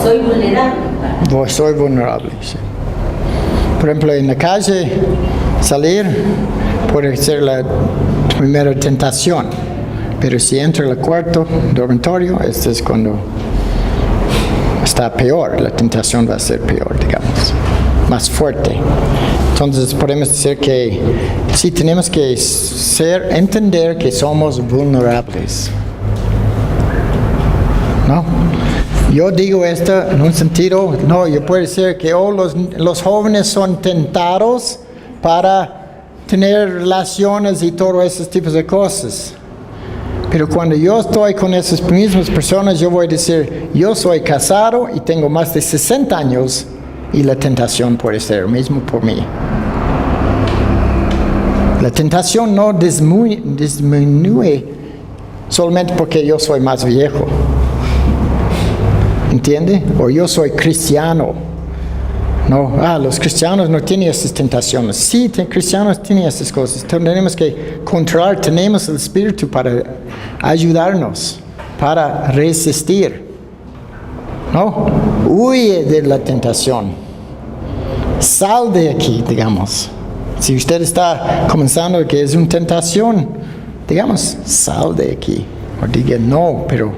Soy vulnerable. Soy vulnerable, sí. Por ejemplo, en la calle, salir puede ser la primera tentación. Pero si entra al cuarto, dormitorio, este es cuando está peor. La tentación va a ser peor, digamos. Más fuerte. Entonces podemos decir que sí tenemos que entender que somos vulnerables. ¿No? Yo digo esto en un sentido, no, yo puedo decir que los jóvenes son tentados para tener relaciones y todos esos tipos de cosas. Pero cuando yo estoy con esas mismas personas, yo voy a decir, yo soy casado y tengo más de 60 años y la tentación puede ser lo mismo por mí. La tentación no disminuye solamente porque yo soy más viejo. ¿Entiende? O yo soy cristiano. No, los cristianos no tienen esas tentaciones. Sí, cristianos tienen esas cosas. Tenemos que controlar, tenemos el Espíritu para ayudarnos, para resistir. ¿No? Huye de la tentación. Sal de aquí, digamos. Si usted está comenzando que es una tentación, digamos, sal de aquí. O diga no, pero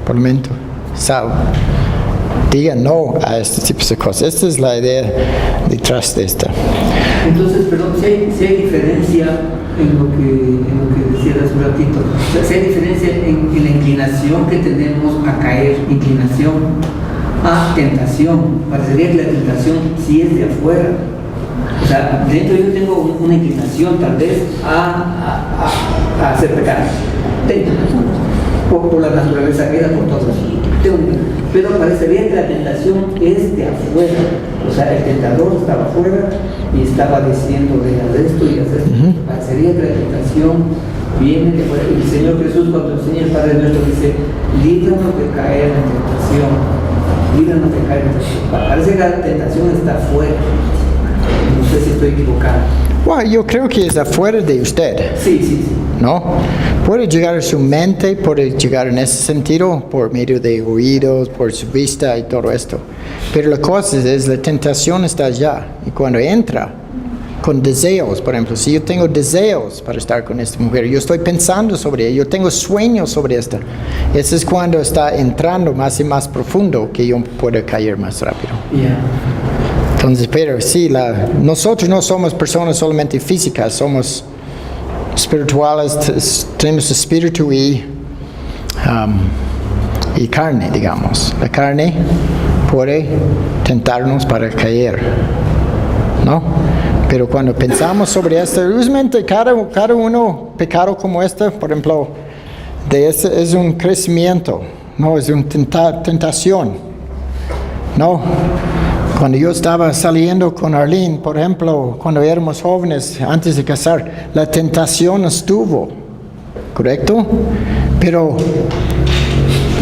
por el momento, sal. Diga no a este tipo de cosas. Esta es la idea detrás de esta. Entonces, perdón, si hay diferencia en lo que decías hace un ratito, o sea, si hay diferencia en la inclinación que tenemos a caer, inclinación a tentación. Parecería que la tentación sí es de afuera. O sea, dentro yo tengo una inclinación tal vez a hacer pecado. Por la naturaleza que era, por todo así. Pero parecería que la tentación es de afuera. O sea, el tentador estaba afuera y estaba diciendo de haz esto y haz esto. Parecería que la tentación viene de afuera. Y el Señor Jesús, cuando enseña el Padre Nuestro, dice: líbranos de caer en tentación. Líbranos de caer en tentación. Parece que la tentación está afuera. No sé si estoy equivocado. Bueno, yo creo que es afuera de usted. Sí. ¿No? Puede llegar a su mente, puede llegar en ese sentido por medio de oídos, por su vista y todo esto. Pero la cosa es, la tentación está allá. Y cuando entra con deseos, por ejemplo, si yo tengo deseos para estar con esta mujer, yo estoy pensando sobre ella, yo tengo sueños sobre esta. Eso es cuando está entrando más y más profundo que yo pueda caer más rápido. Yeah. Entonces, pero sí, nosotros no somos personas solamente físicas, somos espirituales, tenemos espíritu y carne, digamos. La carne puede tentarnos para caer, ¿no? Pero cuando pensamos sobre esto, usualmente cada uno pecado como este, por ejemplo, es un crecimiento, no es una tentación, ¿no? Cuando yo estaba saliendo con Arlene, por ejemplo, cuando éramos jóvenes, antes de casar, la tentación estuvo, ¿correcto? Pero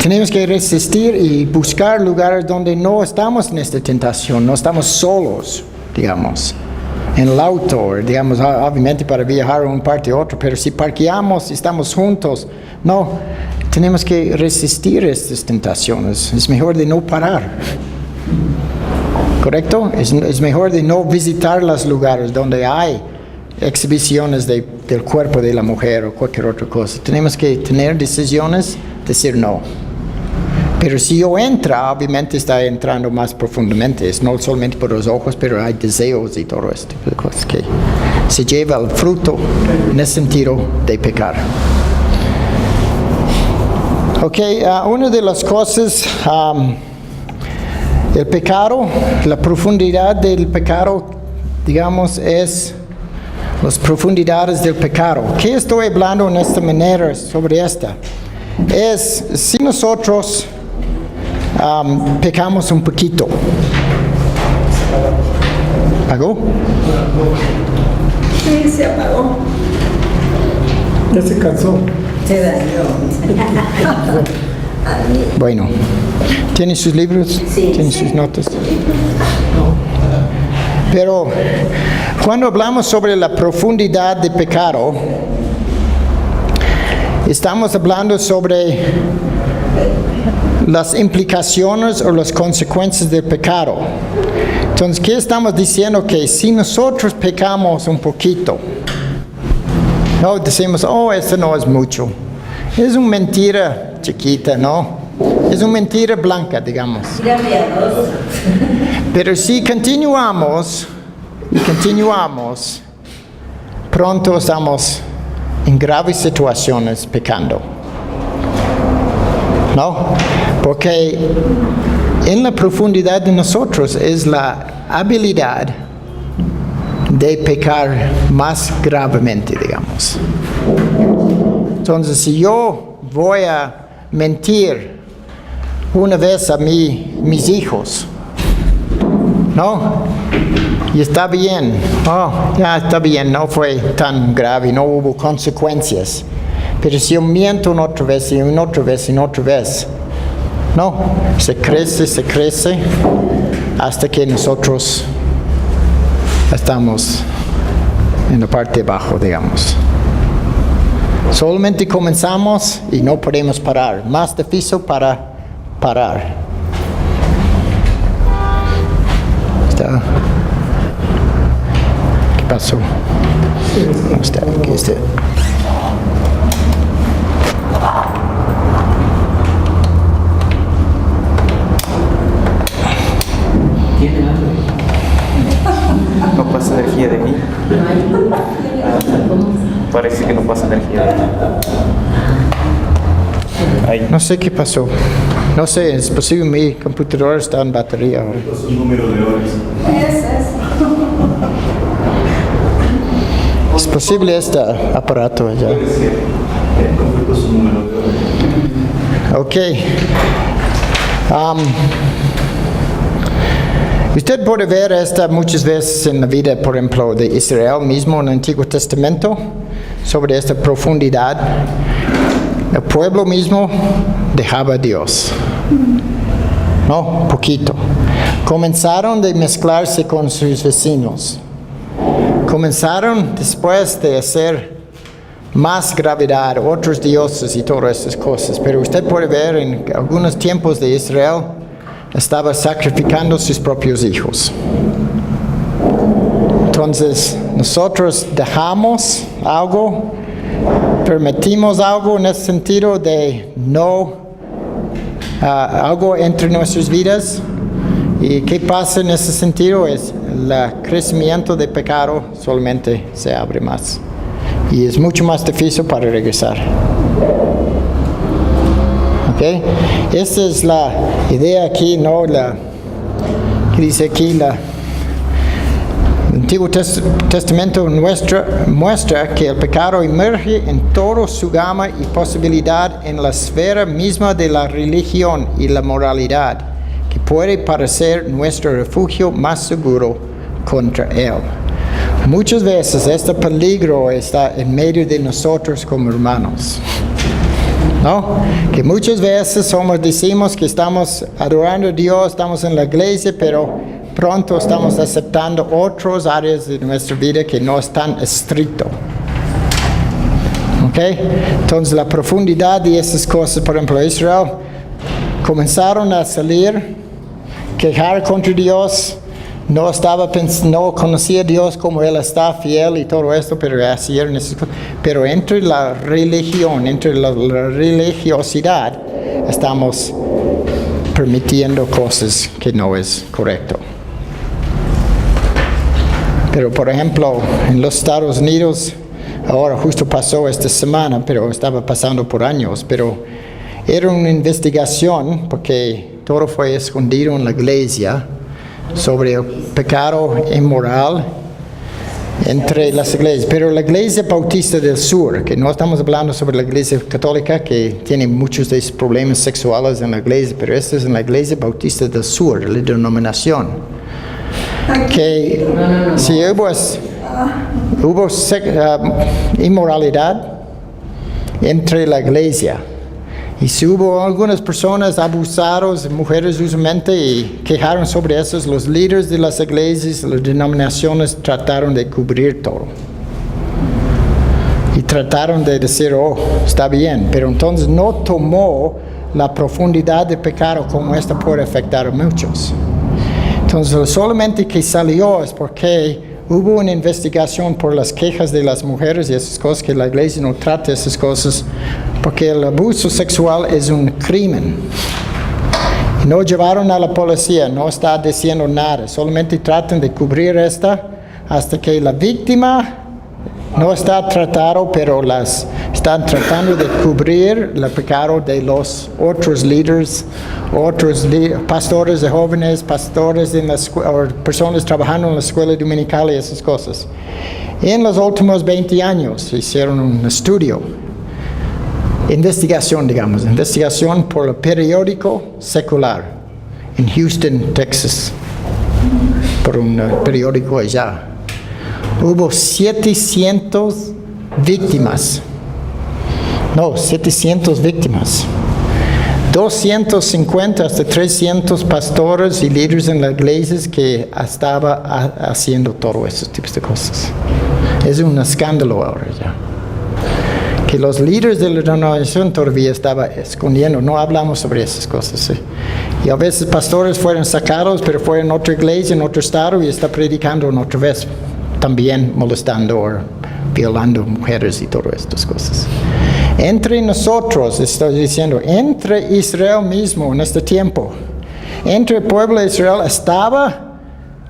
tenemos que resistir y buscar lugares donde no estamos en esta tentación, no estamos solos, digamos, en el auto, digamos, obviamente para viajar de una parte a otra, pero si parqueamos y estamos juntos, no, tenemos que resistir estas tentaciones, es mejor de no parar. ¿Correcto? Es mejor de no visitar los lugares donde hay exhibiciones del cuerpo de la mujer o cualquier otra cosa. Tenemos que tener decisiones, decir no. Pero si yo entro, obviamente está entrando más profundamente. Es no solamente por los ojos, pero hay deseos y todo este tipo de cosas que se lleva el fruto en el sentido de pecar. Ok, una de las cosas... el pecado, la profundidad del pecado, digamos, es las profundidades del pecado. ¿Qué estoy hablando en esta manera sobre esta? Es si nosotros pecamos un poquito. ¿Apagó? Sí, se apagó. Ya se cansó. Se dañó. Bueno, ¿tiene sus libros? Sí. ¿Tiene sus notas? Pero cuando hablamos sobre la profundidad de pecado, estamos hablando sobre las implicaciones o las consecuencias del pecado. Entonces, ¿qué estamos diciendo? Que si nosotros pecamos un poquito, no decimos, oh, esto no es mucho. Es una mentira chiquita, ¿no? Es una mentira blanca, digamos. Pero si continuamos y continuamos, pronto estamos en graves situaciones pecando. ¿No? Porque en la profundidad de nosotros es la habilidad de pecar más gravemente, digamos. Entonces, si yo voy a mentir una vez a mis hijos, ¿no? Y está bien, ya está bien, no fue tan grave, no hubo consecuencias. Pero si yo miento una otra vez, y una otra vez, y una otra vez, no, se crece, hasta que nosotros estamos en la parte de abajo, digamos. Solamente comenzamos y no podemos parar. Más difícil para parar. ¿Qué pasó? ¿Qué está? ¿Tiene hambre? No pasa energía de aquí. Parece que no pasa energía de aquí. Ahí. No sé qué pasó. No sé, es posible mi computadora está en batería ahora. Es un número de horas. Es posible este aparato allá. Puede ser. Completo su número de horas. Ok. Usted puede ver esto muchas veces en la vida, por ejemplo, de Israel mismo en el Antiguo Testamento, sobre esta profundidad. El pueblo mismo dejaba a Dios. No, poquito. Comenzaron de mezclarse con sus vecinos. Comenzaron después de hacer más gravedad, otros dioses y todas estas cosas. Pero usted puede ver en algunos tiempos de Israel, estaba sacrificando sus propios hijos. Entonces, nosotros dejamos algo, permitimos algo en el sentido de no, algo entre nuestras vidas. ¿Y qué pasa en ese sentido? Es el crecimiento de pecado solamente se abre más. Y es mucho más difícil para regresar. ¿Ok? Esta es la idea aquí, ¿no? Que dice aquí, el Antiguo Testamento muestra que el pecado emerge en toda su gama y posibilidad en la esfera misma de la religión y la moralidad, que puede parecer nuestro refugio más seguro contra él. Muchas veces este peligro está en medio de nosotros como hermanos. ¿No? Que muchas veces decimos que estamos adorando a Dios, estamos en la iglesia, pero pronto estamos aceptando otras áreas de nuestra vida que no es tan estricto. ¿Ok? Entonces la profundidad de esas cosas, por ejemplo, Israel, comenzaron a salir, quejar contra Dios, no conocía a Dios como Él está fiel y todo esto, pero entre la religión, entre la religiosidad, estamos permitiendo cosas que no es correcto. Pero por ejemplo, en los Estados Unidos, ahora justo pasó esta semana, pero estaba pasando por años, pero era una investigación, porque todo fue escondido en la iglesia, sobre el pecado inmoral entre las iglesias. Pero la iglesia bautista del sur, que no estamos hablando sobre la iglesia católica, que tiene muchos de esos problemas sexuales en la iglesia, pero esta es en la iglesia bautista del sur, la denominación. Que si hubo inmoralidad entre la iglesia, y si hubo algunas personas abusadas, mujeres usualmente, y quejaron sobre eso, los líderes de las iglesias, las denominaciones trataron de cubrir todo. Y trataron de decir, está bien, pero entonces no tomó la profundidad de pecado como esta puede afectar a muchos. Entonces, solamente que salió es porque hubo una investigación por las quejas de las mujeres y esas cosas, que la iglesia no trata esas cosas, porque el abuso sexual es un crimen. No llevaron a la policía, no está diciendo nada, solamente tratan de cubrir esta hasta que la víctima no está tratado, pero están tratando de cubrir el pecado de los otros líderes, pastores de jóvenes, pastores en la o personas trabajando en la escuela dominical y esas cosas. En los últimos 20 años hicieron un estudio, investigación por el periódico secular en Houston, Texas, por un periódico allá. Hubo 700 víctimas. 250 hasta 300 pastores y líderes en las iglesias que estaban haciendo todos esos tipos de cosas. Es un escándalo ahora ya. Que los líderes de la denominación todavía estaban escondiendo, no hablamos sobre esas cosas. ¿Sí? Y a veces pastores fueron sacados, pero fueron en otra iglesia, en otro estado, y está predicando en otra vez, también molestando o violando mujeres y todas estas cosas. Entre nosotros, estoy diciendo, entre Israel mismo en este tiempo, entre el pueblo de Israel estaba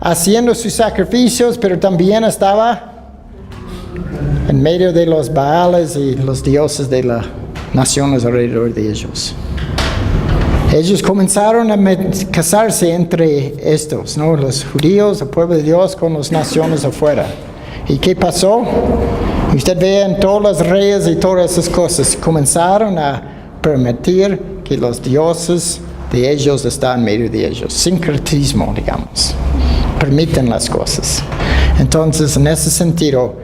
haciendo sus sacrificios, pero también estaba en medio de los Baales y los dioses de las naciones alrededor de ellos. Ellos comenzaron a casarse entre estos, ¿no? Los judíos, el pueblo de Dios, con las naciones afuera. ¿Y qué pasó? Usted ve en todos los reyes y todas esas cosas, comenzaron a permitir que los dioses de ellos están en medio de ellos. Sincretismo, digamos. Permiten las cosas. Entonces, en ese sentido,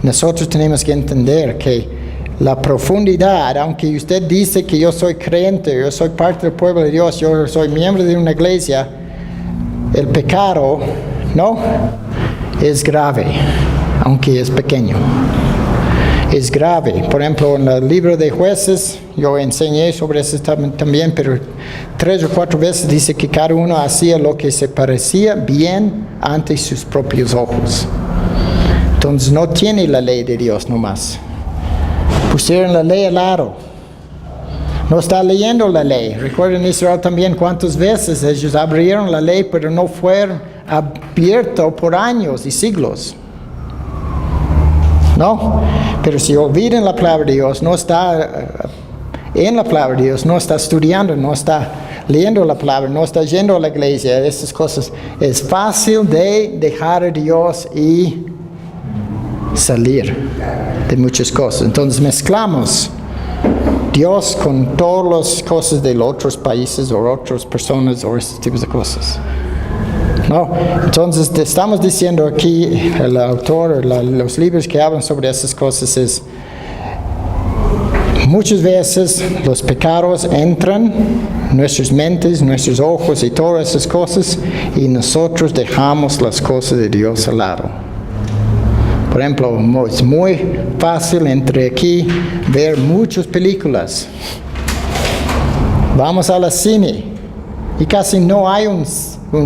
nosotros tenemos que entender que la profundidad, aunque usted dice que yo soy creyente, yo soy parte del pueblo de Dios, yo soy miembro de una iglesia, el pecado, ¿no? Es grave, aunque es pequeño. Es grave. Por ejemplo, en el libro de Jueces, yo enseñé sobre eso también, pero 3 o 4 veces dice que cada uno hacía lo que se parecía bien ante sus propios ojos. Entonces no tiene la ley de Dios nomás. Pusieron la ley al lado. No está leyendo la ley. Recuerden Israel también cuántas veces ellos abrieron la ley, pero no fueron abiertos por años y siglos. ¿No? Pero si olvidan la palabra de Dios, no está en la palabra de Dios, no está estudiando, no está leyendo la palabra, no está yendo a la iglesia, esas cosas, es fácil de dejar a Dios y salir de muchas cosas. Entonces mezclamos Dios con todas las cosas de los otros países o otras personas o estos tipos de cosas. No, entonces estamos diciendo aquí, el autor, los libros que hablan sobre esas cosas es, muchas veces los pecados entran en nuestras mentes, nuestros ojos y todas esas cosas, y nosotros dejamos las cosas de Dios al lado. Por ejemplo, es muy fácil entre aquí ver muchas películas. Vamos a la cine y casi no hay un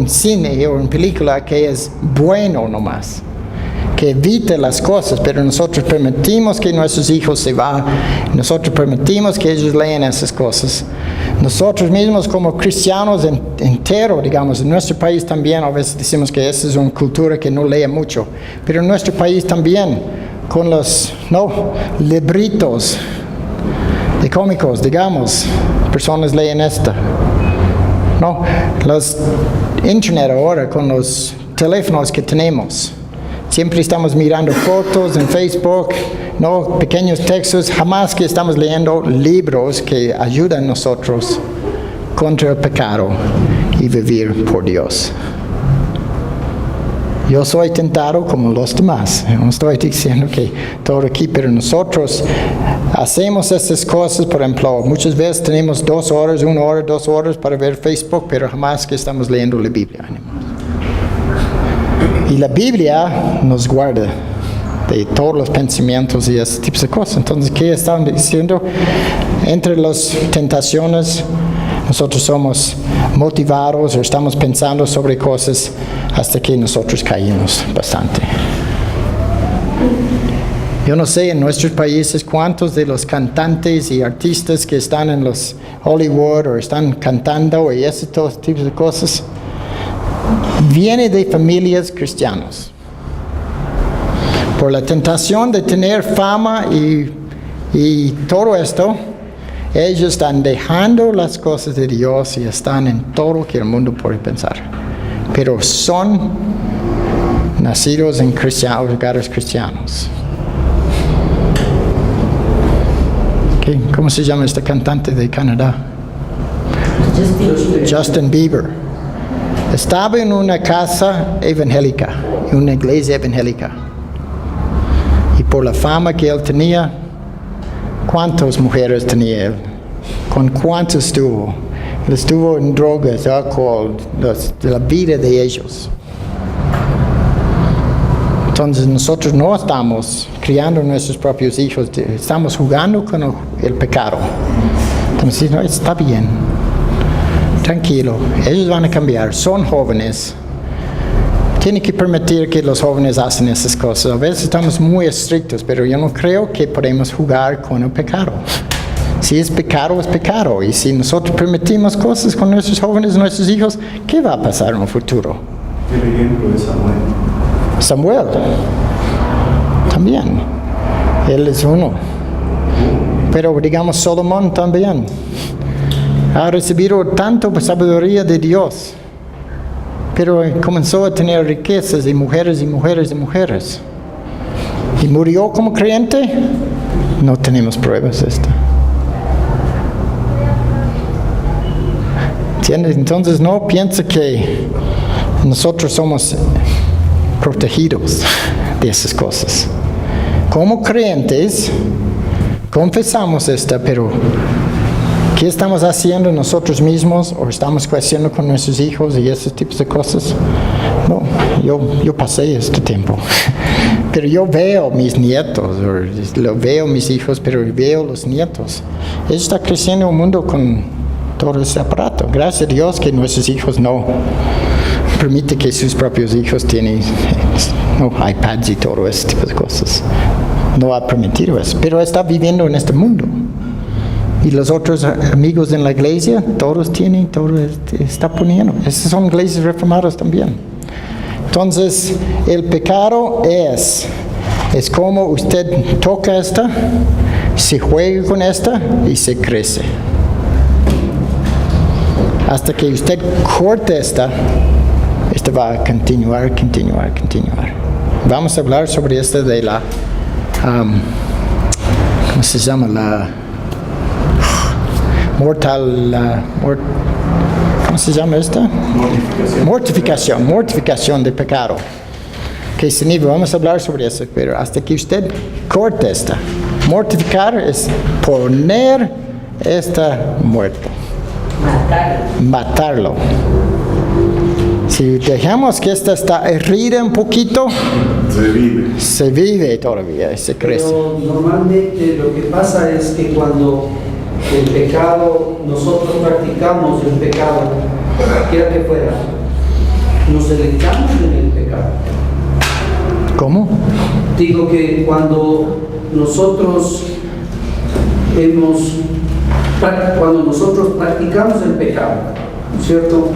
cine o una película que es bueno nomás, que evite las cosas, pero nosotros permitimos que nuestros hijos se vayan, nosotros permitimos que ellos lean esas cosas. Nosotros mismos como cristianos enteros, digamos, en nuestro país también, a veces decimos que esa es una cultura que no lee mucho, pero en nuestro país también, con los libritos de cómicos, digamos, personas leen esta. No, los internet ahora con los teléfonos que tenemos, siempre estamos mirando fotos en Facebook, no pequeños textos, jamás que estamos leyendo libros que ayudan a nosotros contra el pecado y vivir por Dios. Yo soy tentado como los demás. No estoy diciendo que todo aquí, pero nosotros hacemos estas cosas. Por ejemplo, muchas veces tenemos 2 horas, 1 hora, 2 horas para ver Facebook, pero jamás que estamos leyendo la Biblia. Y la Biblia nos guarda de todos los pensamientos y ese tipo de cosas. Entonces, ¿qué están diciendo? entre las tentaciones, nosotros somos motivados o estamos pensando sobre cosas hasta que nosotros caímos bastante. Yo no sé en nuestros países cuántos de los cantantes y artistas que están en los Hollywood o están cantando y ese todo tipo de cosas viene de familias cristianas. Por la tentación de tener fama y todo esto, ellos están dejando las cosas de Dios y están en todo lo que el mundo puede pensar. Pero son nacidos en hogares cristianos. Okay. ¿Cómo se llama este cantante de Canadá? Justin Bieber. Estaba en una casa evangélica, en una iglesia evangélica. Y por la fama que él tenía, ¿cuántas mujeres tenía él? ¿Con cuántos estuvo? Él estuvo en drogas, alcohol, de la vida de ellos. Entonces nosotros no estamos criando nuestros propios hijos, estamos jugando con el pecado. Entonces, no, está bien, tranquilo, ellos van a cambiar, son jóvenes. Tiene que permitir que los jóvenes hacen esas cosas. A veces estamos muy estrictos, pero yo no creo que podemos jugar con el pecado. Si es pecado, es pecado. Y si nosotros permitimos cosas con nuestros jóvenes, nuestros hijos, ¿qué va a pasar en el futuro? El ejemplo de Samuel. Samuel, también, él es uno. Pero digamos Salomón también. Ha recibido tanto sabiduría de Dios. Pero comenzó a tener riquezas y mujeres y mujeres y mujeres. ¿Y murió como creyente? No tenemos pruebas de esto. ¿Entiendes? Entonces no piensa que nosotros somos protegidos de esas cosas. Como creyentes, confesamos esto, pero ¿qué estamos haciendo nosotros mismos o estamos creciendo con nuestros hijos y esos tipos de cosas? No, yo pasé este tiempo. Pero yo veo mis nietos, o veo mis hijos, pero veo los nietos. Ellos están creciendo en un mundo con todo ese aparato. Gracias a Dios que nuestros hijos no permiten que sus propios hijos tienen iPads y todo ese tipo de cosas. No ha permitido eso, pero está viviendo en este mundo. Y los otros amigos en la iglesia, todos tienen, todo está poniendo. Esas son iglesias reformadas también. Entonces, el pecado es como usted toca esta, se juega con esta y se crece. Hasta que usted corte esta va a continuar. Vamos a hablar sobre esta de la, ¿cómo se llama? La ¿cómo se llama esta? Mortificación de pecado. Que vamos a hablar sobre eso, pero hasta que usted corte esta. Mortificar es poner esta muerto. Matarlo. Si dejamos que esta está herida un poquito, se vive todavía, se crece. Pero normalmente lo que pasa es que cuando el pecado, nosotros practicamos el pecado, quiera que fuera, nos deleitamos en el pecado. ¿Cómo? Digo que cuando nosotros practicamos el pecado, ¿cierto?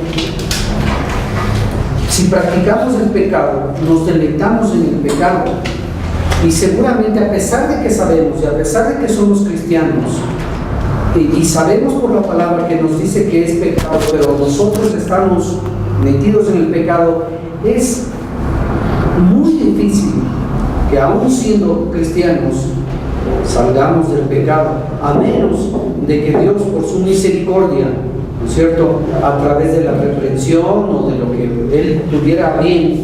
Si practicamos el pecado, nos deleitamos en el pecado. Y seguramente a pesar de que sabemos y a pesar de que somos cristianos, y sabemos por la palabra que nos dice que es pecado, pero nosotros estamos metidos en el pecado, es muy difícil que aún siendo cristianos salgamos del pecado, a menos de que Dios por su misericordia, ¿no es cierto?, a través de la reprensión o de lo que Él tuviera bien,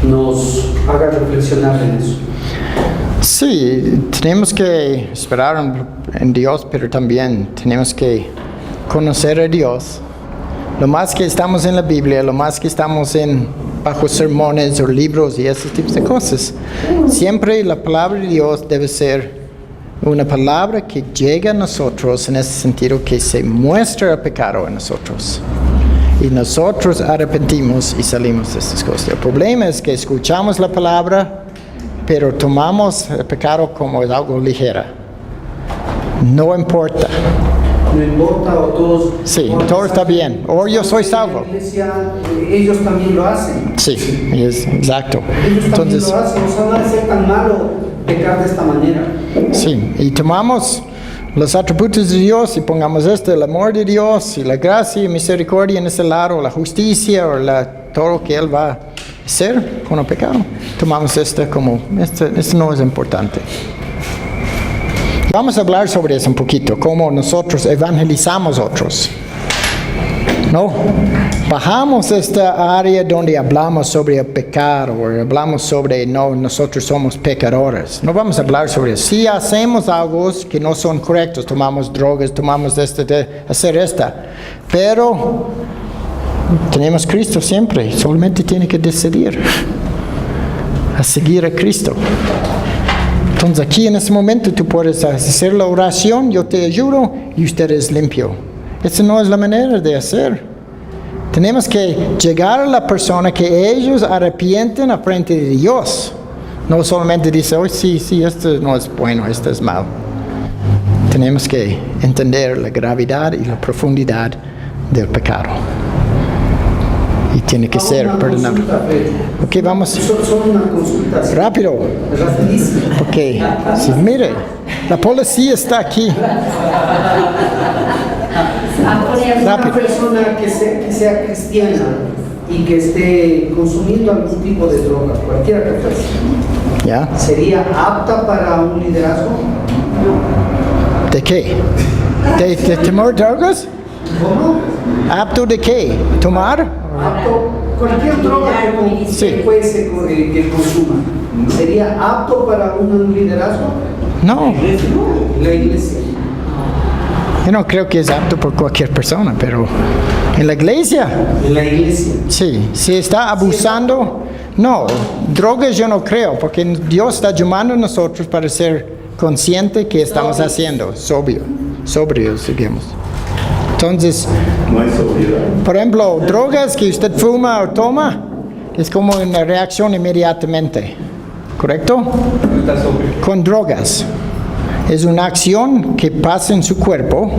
nos haga reflexionar en eso. Sí, tenemos que esperar en Dios, pero también tenemos que conocer a Dios. Lo más que estamos en la Biblia, lo más que estamos bajo sermones o libros y esos tipos de cosas, siempre la palabra de Dios debe ser una palabra que llega a nosotros en ese sentido que se muestra el pecado en nosotros. Y nosotros arrepentimos y salimos de estas cosas. El problema es que escuchamos la palabra, pero tomamos el pecado como algo ligero. No importa. No importa, o todos... Sí, todo está bien. O yo soy salvo. En la iglesia, ellos también lo hacen. Sí, exacto. Ellos también Entonces, lo hacen, o sea, no debe ser tan malo pecar de esta manera. sí, y tomamos los atributos de Dios y pongamos el amor de Dios y la gracia y misericordia en ese lado, la justicia o todo lo que Él va a hacer con el pecado. Tomamos como, esto no es importante. Vamos a hablar sobre eso un poquito, cómo nosotros evangelizamos a otros. ¿No? Bajamos esta área donde hablamos sobre el pecado, o hablamos sobre nosotros somos pecadores. No vamos a hablar sobre eso. Si hacemos algo que no son correctos, tomamos drogas, tomamos hacer esta. Pero tenemos Cristo siempre, solamente tiene que decidir a seguir a Cristo. Entonces aquí en este momento tú puedes hacer la oración, yo te ayudo y usted es limpio. Esa no es la manera de hacer. Tenemos que llegar a la persona que ellos arrepienten a frente de Dios. No solamente dice, oh sí, esto no es bueno, esto es malo. Tenemos que entender la gravedad y la profundidad del pecado. Y tiene que ser perdonado. Ok, vamos. Solo una consulta. Rápido. Rapidísimo. Ok, sí, mire, la policía está aquí. Una persona que sea cristiana y que esté consumiendo algún tipo de droga, cualquiera que fuese, ¿Ya? ¿sería apta para un liderazgo? ¿De qué? ¿De tomar drogas? ¿Cómo? ¿Apto de qué? ¿Tomar? Apto, cualquier droga que, Sí. que consuma, ¿sería apto para un liderazgo? No, La iglesia. yo no creo que es apto por cualquier persona, pero en la iglesia, En la iglesia. sí. Si está abusando, no. Drogas yo no creo, porque Dios está llamando a nosotros para ser conscientes que estamos haciendo, sobrios, digamos. Entonces, No hay sobriedad. por ejemplo, drogas que usted fuma o toma, es como una reacción inmediatamente, ¿correcto? Está sobrio. Con drogas. Es una acción que pasa en su cuerpo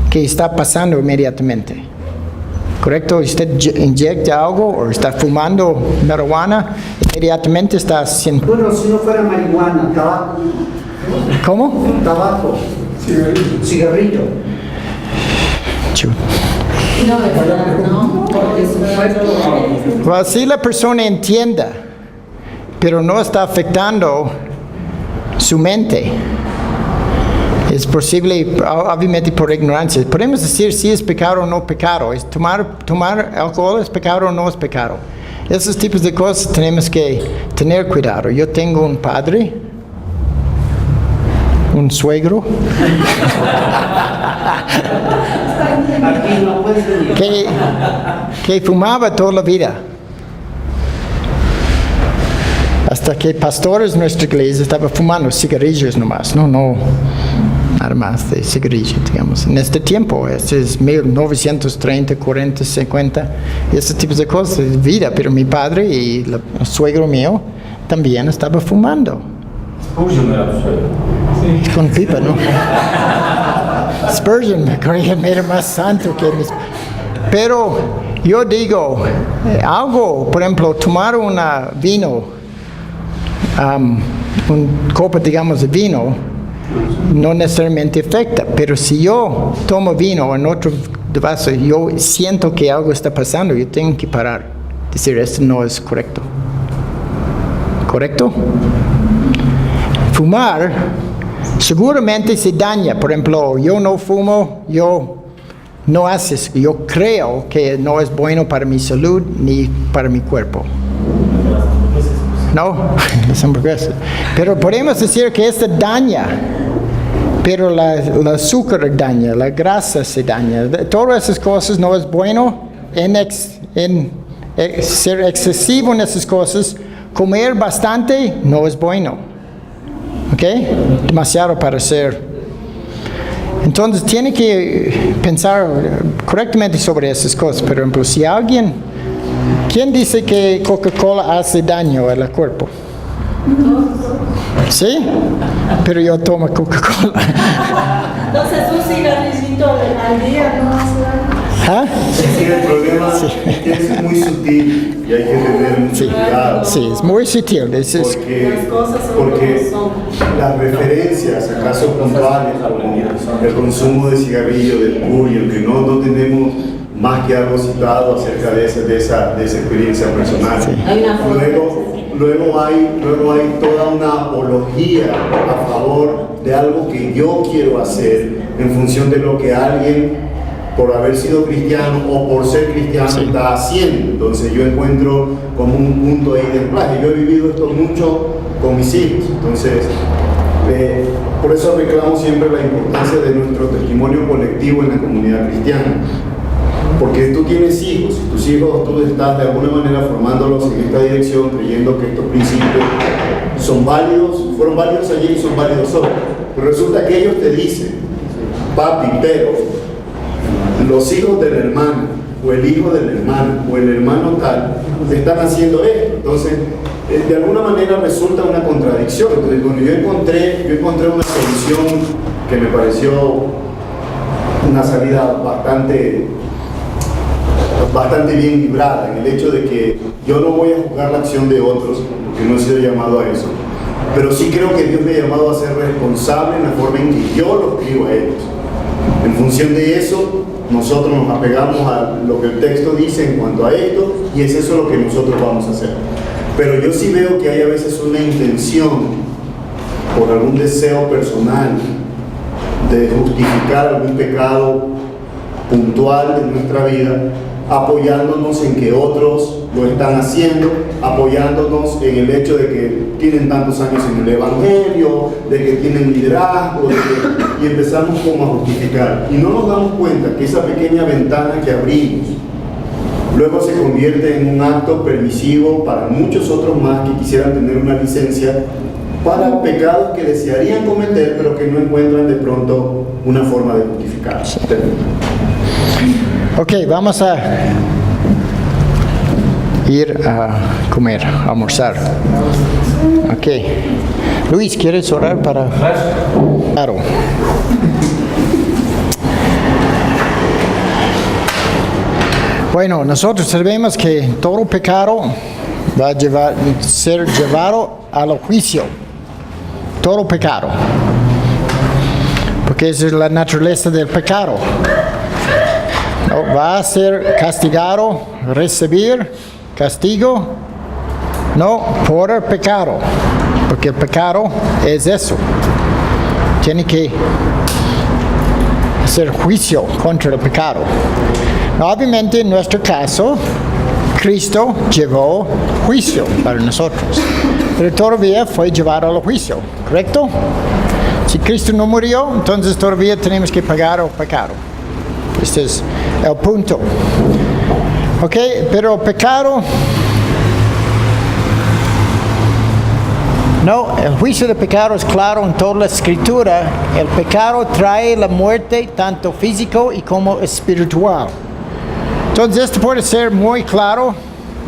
que está pasando inmediatamente. ¿Correcto? Usted inyecta algo o está fumando marihuana, inmediatamente está haciendo... Bueno, si no fuera marihuana, tabaco. ¿Cómo? Tabaco. Cigarrillo. Chu. No, es verdad, ¿no? Porque supuesto. Well, si la persona entienda, pero no está afectando su mente, es posible, obviamente por ignorancia. Podemos decir si es pecado o no pecado. Es tomar alcohol es pecado o no es pecado. Esos tipos de cosas tenemos que tener cuidado. Yo tengo un padre, un suegro, Aquí no puedes venir. que fumaba toda la vida. Hasta que pastores de nuestra iglesia estaban fumando cigarrillos nomás. No, nada más de cigarrillos, digamos. En este tiempo, este es 1930, 40, 50, ese tipo de cosas, de vida. Pero mi padre y el suegro mío también estaba fumando. Spurgeon era tu suegro. Con pipa, ¿no? Spurgeon me creía que era más santo que mis... Pero yo digo, algo, por ejemplo, tomar un copa, digamos, de vino, no necesariamente afecta. Pero si yo tomo vino en otro vaso, yo siento que algo está pasando, yo tengo que parar. Decir, esto no es correcto. ¿Correcto? Fumar seguramente se daña. Por ejemplo, yo no fumo, yo no haces. Yo creo que no es bueno para mi salud ni para mi cuerpo. No, es hamburguesa. Pero podemos decir que esto daña. Pero el azúcar daña, la grasa se daña. Todas esas cosas no es bueno ser excesivo en esas cosas. Comer bastante no es bueno. ¿Ok? Demasiado para ser. Entonces tiene que pensar correctamente sobre esas cosas. Por ejemplo, si alguien, ¿quién dice que Coca-Cola hace daño al cuerpo? ¿Sí? Pero yo tomo Coca-Cola. Entonces un cigarrillito al día no hace daño. ¿Ah? Sí, el problema es que es muy sutil y hay que tener mucho cuidado. Sí, es muy sutil. Porque las referencias, acaso puntuales, como el consumo de cigarrillo, del puño, que no tenemos más que algo citado acerca de esa experiencia personal. Hay una forma. Luego hay toda una apología a favor de algo que yo quiero hacer en función de lo que alguien, por haber sido cristiano o por ser cristiano, está haciendo. Entonces yo encuentro como un punto ahí de anclaje. Yo he vivido esto mucho con mis hijos. Entonces, por eso reclamo siempre la importancia de nuestro testimonio colectivo en la comunidad cristiana. Porque tú tienes hijos, y tus hijos tú estás de alguna manera formándolos en esta dirección, creyendo que estos principios son válidos, fueron válidos ayer y son válidos hoy. Pero resulta que ellos te dicen, papi, pero los hijos del hermano, o el hijo del hermano, o el hermano tal, están haciendo esto. Entonces, de alguna manera resulta una contradicción. Entonces, bueno, yo encontré una solución que me pareció una salida bastante bien librada, en el hecho de que yo no voy a juzgar la acción de otros, porque no he sido llamado a eso, pero sí creo que Dios me ha llamado a ser responsable en la forma en que yo los crío a ellos. En función de eso, nosotros nos apegamos a lo que el texto dice en cuanto a esto, y es eso lo que nosotros vamos a hacer. Pero yo sí veo que hay a veces una intención, por algún deseo personal, de justificar algún pecado puntual de nuestra vida, apoyándonos en que otros lo están haciendo, apoyándonos en el hecho de que tienen tantos años en el Evangelio, de que tienen liderazgo, y empezamos como a justificar. Y no nos damos cuenta que esa pequeña ventana que abrimos luego se convierte en un acto permisivo para muchos otros más que quisieran tener una licencia para pecados que desearían cometer, pero que no encuentran de pronto una forma de justificar. Ok, vamos a ir a comer, a almorzar. Ok. Luis, ¿quieres orar para...? Claro. Bueno, nosotros sabemos que todo pecado va a ser llevado al juicio. Todo pecado. Porque esa es la naturaleza del pecado. Va a ser castigado, recibir castigo, no por el pecado, porque el pecado es eso. Tiene que hacer juicio contra el pecado. Obviamente, en nuestro caso, Cristo llevó juicio para nosotros, pero todavía fue llevado al juicio, ¿correcto? Si Cristo no murió, entonces todavía tenemos que pagar el pecado. Este es el punto. Ok, pero el pecado, no, el juicio del pecado es claro en toda la escritura. El pecado trae la muerte tanto físico y como espiritual. Entonces esto puede ser muy claro.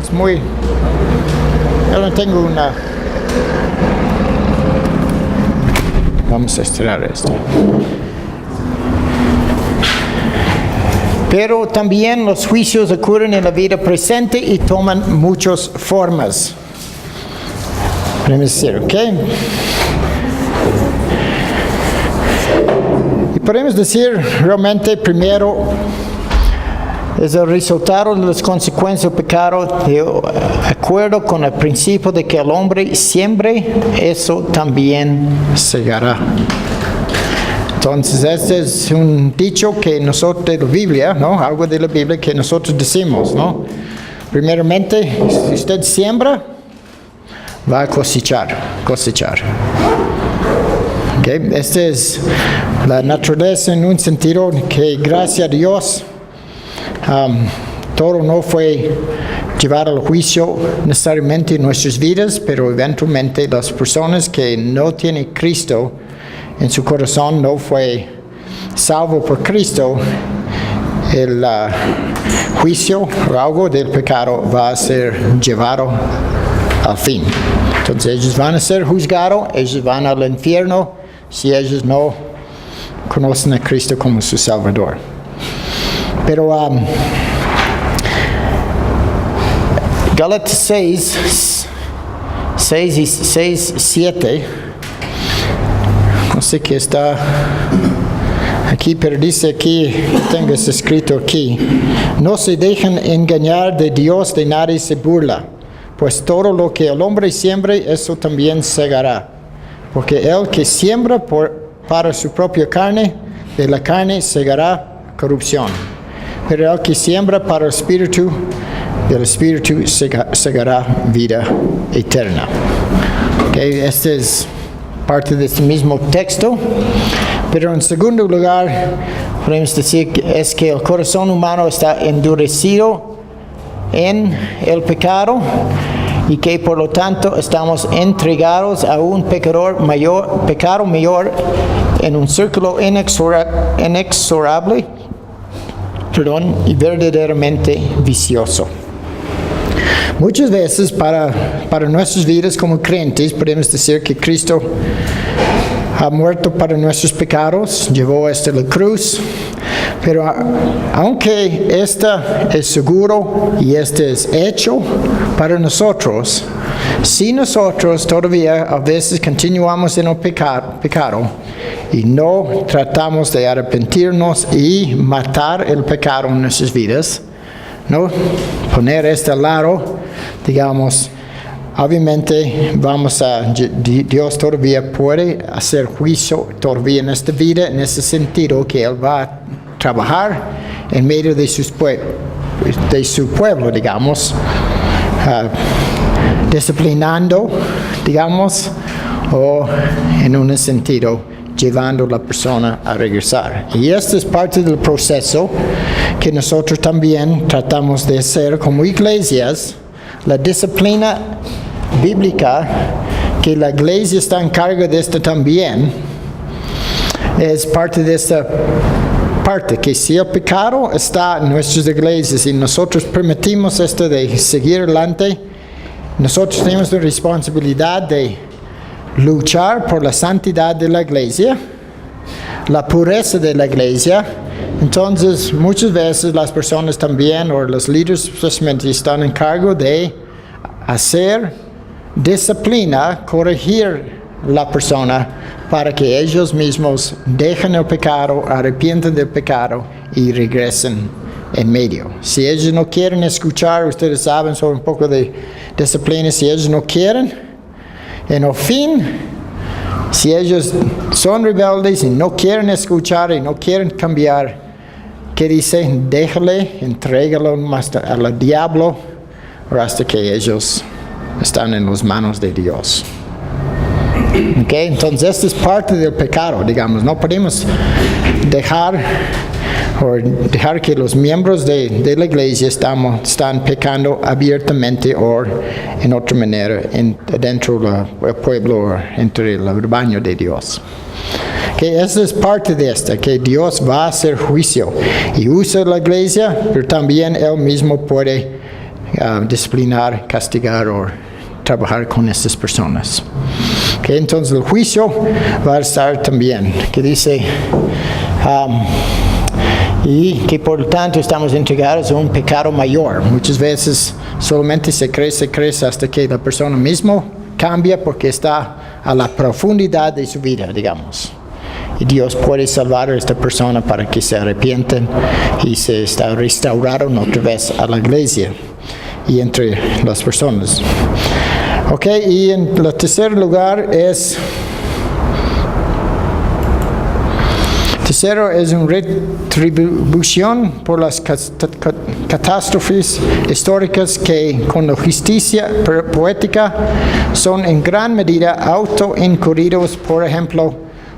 Es muy... Yo no tengo una... Vamos a estirar esto. Pero también los juicios ocurren en la vida presente y toman muchas formas. Podemos decir, ¿ok? Y podemos decir realmente primero es el resultado de las consecuencias del pecado de acuerdo con el principio de que el hombre siempre eso también segará. Entonces, este es un dicho que nosotros de la Biblia, ¿no? Algo de la Biblia que nosotros decimos, ¿no? Primeramente, si usted siembra, va a cosechar. Okay. Esta es la naturaleza en un sentido que, gracias a Dios, todo no fue llevar al juicio necesariamente nuestras vidas, pero eventualmente las personas que no tienen Cristo en su corazón, no fue salvo por Cristo, el juicio o algo del pecado va a ser llevado al fin. Entonces ellos van a ser juzgados, ellos van al infierno si ellos no conocen a Cristo como su Salvador. Pero Gálatas 6, 7, no sé qué está aquí, pero dice aquí, tengo eso escrito aquí, no se dejen engañar de Dios, de nadie se burla, pues todo lo que el hombre siembre, eso también segará. Porque el que siembra para su propia carne, de la carne segará corrupción. Pero el que siembra para el Espíritu, del Espíritu segará vida eterna. Okay, esta es parte de este mismo texto. Pero en segundo lugar, podemos decir que es que el corazón humano está endurecido en el pecado y que por lo tanto estamos entregados a un pecado mayor en un círculo inexorable y verdaderamente vicioso. Muchas veces para nuestras vidas como creyentes podemos decir que Cristo ha muerto para nuestros pecados, llevó hasta la cruz, pero aunque esta es seguro y este es hecho para nosotros, si nosotros todavía a veces continuamos en el pecado y no tratamos de arrepentirnos y matar el pecado en nuestras vidas, no poner este al lado, digamos, obviamente Dios todavía puede hacer juicio todavía en esta vida, en ese sentido que Él va a trabajar en medio de su pueblo, digamos, disciplinando, digamos, o en un sentido llevando a la persona a regresar. Y esto es parte del proceso que nosotros también tratamos de hacer como iglesias. La disciplina bíblica, que la iglesia está en cargo de esto también, es parte de esta parte, que si el pecado está en nuestras iglesias y nosotros permitimos esto de seguir adelante, nosotros tenemos la responsabilidad de luchar por la santidad de la iglesia, la pureza de la iglesia. Entonces, muchas veces las personas también, o los líderes especialmente, están en cargo de hacer disciplina, corregir la persona para que ellos mismos dejen el pecado, arrepientan del pecado y regresen en medio. Si ellos no quieren escuchar, ustedes saben sobre un poco de disciplina, si ellos no quieren, en el fin, si ellos son rebeldes y no quieren escuchar y no quieren cambiar, ¿qué dice? Déjale, entrégalo al diablo hasta que ellos están en las manos de Dios. Okay, entonces esto es parte del pecado, digamos. No podemos dejar que los miembros de la iglesia están pecando abiertamente o en otra manera dentro del pueblo o entre el rebaño de Dios. Que eso es parte de esta, que Dios va a hacer juicio y usa la iglesia, pero también Él mismo puede disciplinar, castigar o trabajar con estas personas. Que entonces el juicio va a estar también, que dice, y que por lo tanto estamos entregados a un pecado mayor. Muchas veces solamente se crece hasta que la persona misma cambia porque está a la profundidad de su vida, digamos. Y Dios puede salvar a esta persona para que se arrepienten y se está restaurado otra vez a la iglesia y entre las personas. Ok, y en el tercer lugar es... Tercero es una retribución por las catástrofes históricas que con la justicia poética son en gran medida autoincurridos, por ejemplo,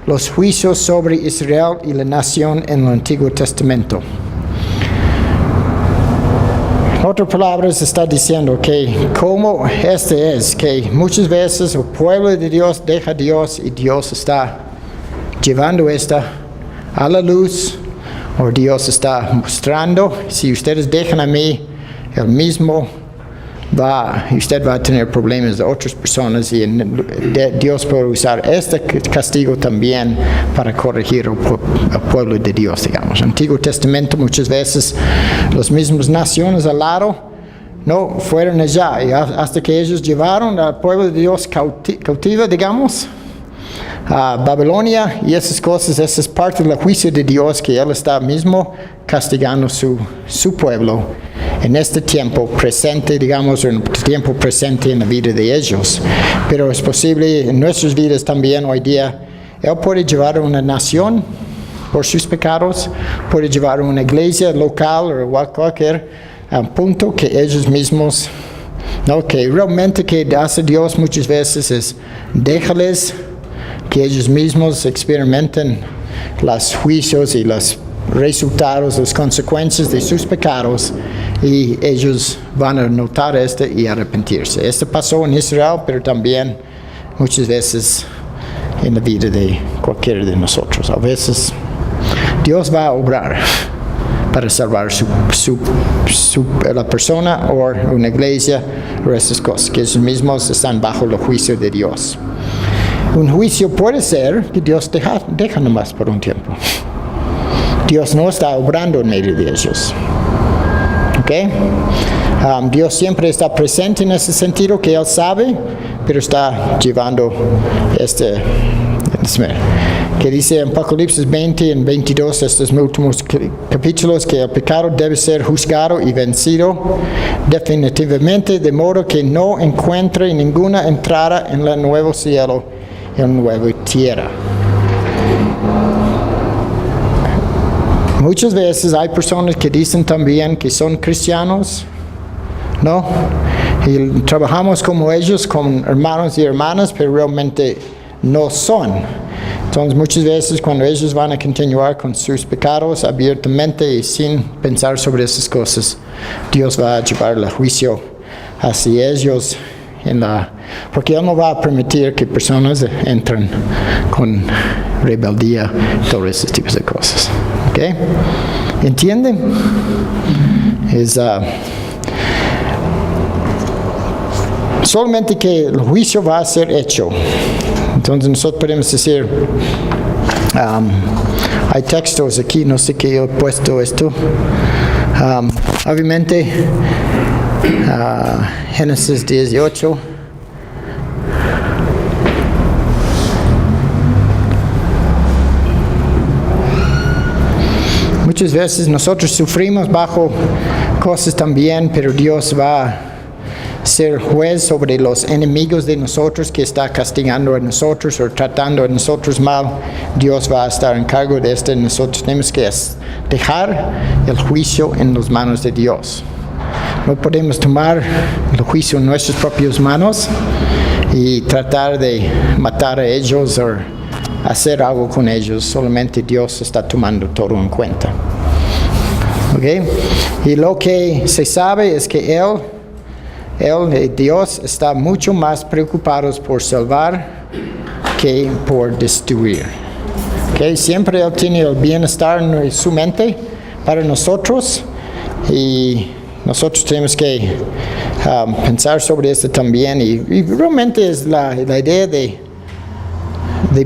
los juicios sobre Israel y la nación en el Antiguo Testamento. otras palabras, está diciendo que como este es, que muchas veces el pueblo de Dios deja a Dios y Dios está llevando esta a la luz, o Dios está mostrando, si ustedes dejan a mí, el mismo usted va a tener problemas de otras personas y Dios puede usar este castigo también para corregir al pueblo de Dios, digamos. Antiguo Testamento muchas veces las mismas naciones al lado no fueron allá y hasta que ellos llevaron al pueblo de Dios cautivo, digamos, a Babilonia y esas cosas, esa es parte del juicio de Dios que Él está mismo castigando su pueblo en este tiempo presente, digamos, en el tiempo presente en la vida de ellos. Pero es posible en nuestras vidas también hoy día, Él puede llevar a una nación por sus pecados, puede llevar a una iglesia local o cualquier punto que ellos mismos, no, que realmente que hace Dios muchas veces es déjales que ellos mismos experimenten los juicios y los resultados, las consecuencias de sus pecados y ellos van a notar y arrepentirse. Esto pasó en Israel, pero también muchas veces en la vida de cualquiera de nosotros. A veces Dios va a obrar para salvar la persona o una iglesia o esas cosas, que ellos mismos están bajo el juicio de Dios. Un juicio puede ser que Dios deja nomás por un tiempo. Dios no está obrando en medio de ellos. ¿Okay? Dios siempre está presente en ese sentido que Él sabe, pero está llevando que dice en Apocalipsis 20 y 22, estos últimos capítulos, que el pecado debe ser juzgado y vencido definitivamente, de modo que no encuentre ninguna entrada en el nuevo cielo y la nueva tierra. Muchas veces hay personas que dicen también que son cristianos, ¿no? Y trabajamos como ellos, con hermanos y hermanas, pero realmente no son. Entonces muchas veces cuando ellos van a continuar con sus pecados abiertamente y sin pensar sobre esas cosas, Dios va a llevar el juicio hacia ellos porque Él no va a permitir que personas entren con rebeldía y todos esos tipos de cosas. ¿Okay? ¿Entienden? Solamente que el juicio va a ser hecho. Entonces nosotros podemos decir, hay textos aquí, no sé qué he puesto esto. Obviamente, Génesis 18. Muchas veces nosotros sufrimos bajo cosas también, pero Dios va a ser juez sobre los enemigos de nosotros que está castigando a nosotros o tratando a nosotros mal. Dios va a estar en cargo de esto. Nosotros tenemos que dejar el juicio en las manos de Dios. No podemos tomar el juicio en nuestras propias manos y tratar de matar a ellos o hacer algo con ellos. Solamente Dios está tomando todo en cuenta. ¿Okay? Y lo que se sabe es que Dios está mucho más preocupado por salvar que por destruir. ¿Okay? Siempre Él tiene el bienestar en su mente para nosotros y nosotros tenemos que pensar sobre esto también. Y realmente es la idea de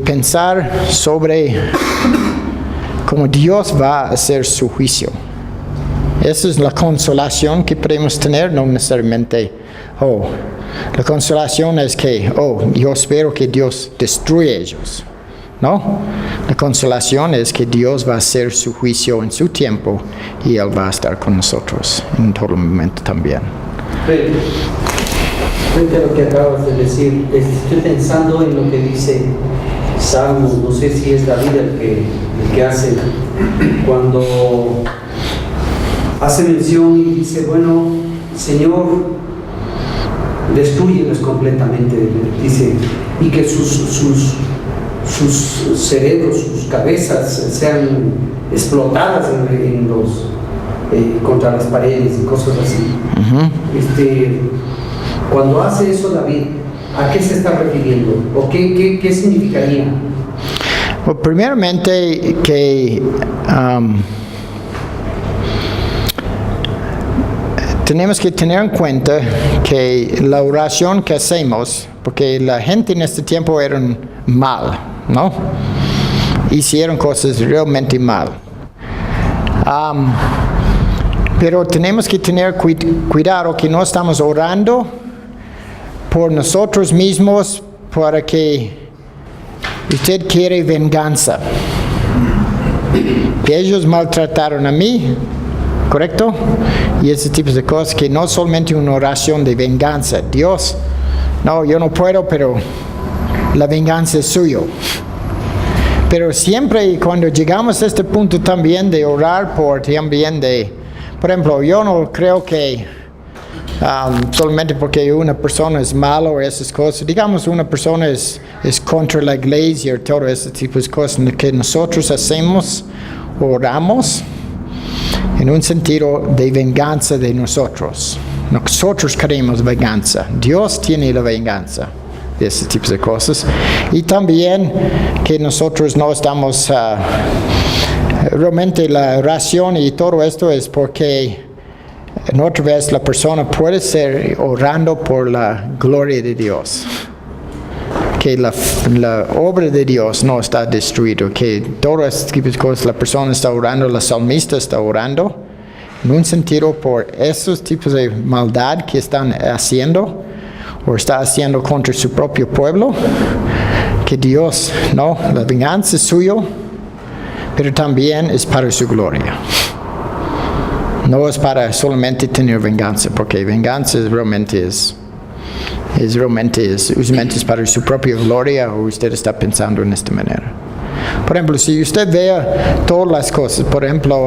pensar sobre cómo Dios va a hacer su juicio. Esa es la consolación que podemos tener, no necesariamente, la consolación es que, yo espero que Dios destruya a ellos. No, la consolación es que Dios va a hacer su juicio en su tiempo y Él va a estar con nosotros en todo momento también. Frente a lo que acabas de decir, estoy pensando en lo que dice Salmos, no sé si es David el que hace, cuando hace mención y dice, bueno, Señor, destrúyelos completamente, dice, y que sus cerebros, sus cabezas sean explotadas en contra las paredes y cosas así. Cuando hace eso David, ¿a qué se está refiriendo? ¿O qué significaría? Well, primeramente que tenemos que tener en cuenta que la oración que hacemos, porque la gente en este tiempo eran mal, ¿no? Hicieron cosas realmente mal. Pero tenemos que tener cuidado que no estamos orando por nosotros mismos para que usted quiere venganza. Que ellos maltrataron a mí, ¿correcto? Y ese tipo de cosas, que no solamente una oración de venganza. Dios, no, yo no puedo, pero la venganza es suyo. Pero siempre cuando llegamos a este punto también de orar por ejemplo, yo no creo que solamente porque una persona es mala o esas cosas, digamos una persona es contra la iglesia o todo ese tipo de cosas que nosotros hacemos, oramos en un sentido de venganza de nosotros. Nosotros queremos venganza. Dios tiene la venganza de ese tipo de cosas. Y también que nosotros no estamos realmente la oración y todo esto es porque otra vez la persona puede ser orando por la gloria de Dios, que la obra de Dios no está destruida, que todas estas tipos de cosas la persona está orando, la salmista está orando en un sentido por esos tipos de maldad que están haciendo o está haciendo contra su propio pueblo, que Dios, no, la venganza es suyo, pero también es para su gloria. No es para solamente tener venganza, porque venganza usualmente es para su propia gloria, o usted está pensando en esta manera. Por ejemplo, si usted vea todas las cosas, por ejemplo,